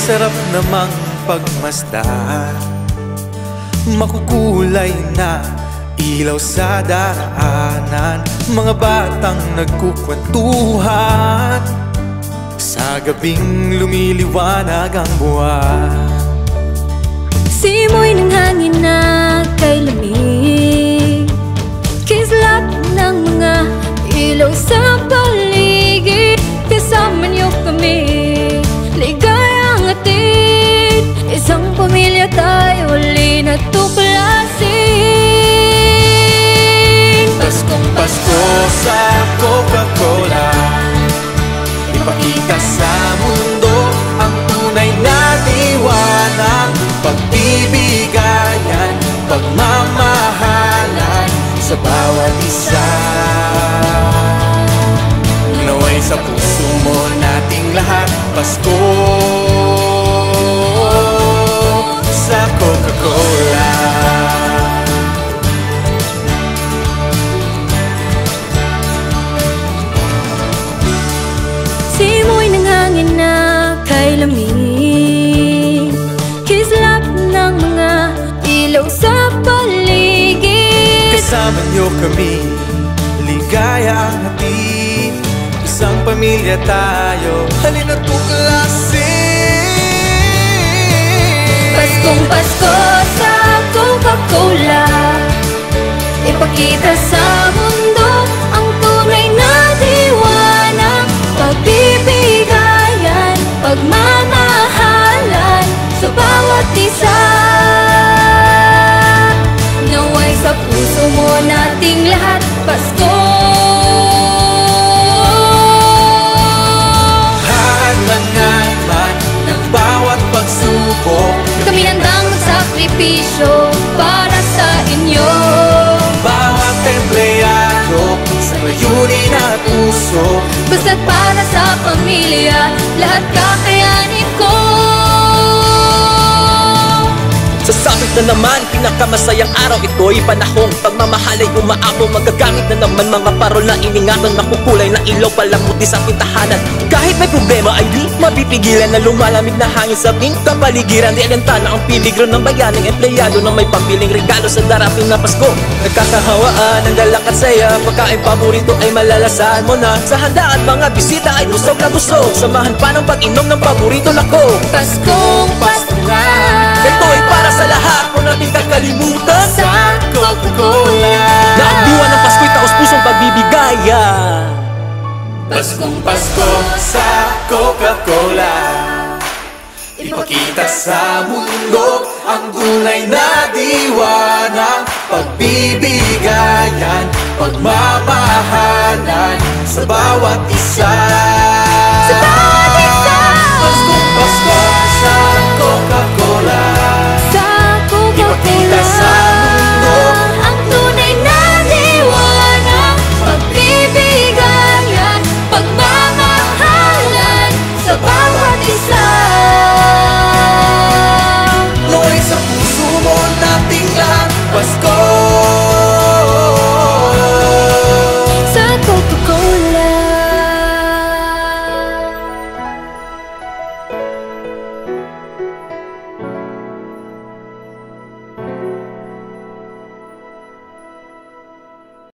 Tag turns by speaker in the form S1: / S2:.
S1: sarap namang pagmasdan. Makukulay na ilaw sa daraanan, mga batang nagkukwentuhan sa gabing lumiliwanag ang buwan.
S2: Simoy ng hangin na kay lamig, kislap ng mga ilaw sa paligid. Kasama niyo kami, ligayang hatid, isang pamilya tayo uli natuklasin.
S1: Paskong Pasko sa Coca-Cola, ipakita sa mundo ang tunay na liwanag, pagbibigayan, pagmamahalan sa bawat isa. Naway sa puso mo nating lahat, Pasko sa Coca-Cola.
S2: Simoy ng hangin na kay lamig, kislap ng mga ilaw sa paligid.
S1: Kasama niyo kami, ligaya ang hatid, isang pamilya tayo, halina tuklasin.
S2: Paskong Pasko sa Coca-Cola, ipakita sa mundo ang tunay na liwanag, pagbibigayan, pagmamahalan sa bawat isa. Naway sa puso mo nating lahat, Pasko.
S1: Hahanganan man ng bawat pagsubok,
S2: kami nandang magsakripisyo para sa inyo.
S1: bawat empleyado sa layunin at puso,
S2: Basta't para sa pamilya, lahat kakayanin ko.
S3: Sasabit na naman, pinakamasayang araw ito'y panahong pagmamahalay umaabong. Magagamit na naman mga parol na iningatan, makukulay na ilaw palamuti sa pintahanan. Kahit may problema ay di mapipigilan na lumalamig na hangin sa ating kapaligiran. Di alintana ang piligro ng bayaning empleyado na may pampiling regalo sa darating na Pasko. Nagkakahawaan ang galak at saya, pagkain paborito ay malalasahan mo na. Sa handa at mga bisita ay busog na busog, samahan pa ng pag-inom ng paborito nako.
S2: Paskong Pasko nga,
S3: Ito ay para sa lahat, kung natin kakalimutan
S2: sa Coca-Cola.
S3: na ang diwa ng Pasko'y taos-pusong pagbibigayan.
S1: Paskong Pasko sa Coca-Cola, ipakita sa mundo ang tunay na diwa ng pagbibigayan, pagmamahalan sa bawat isa.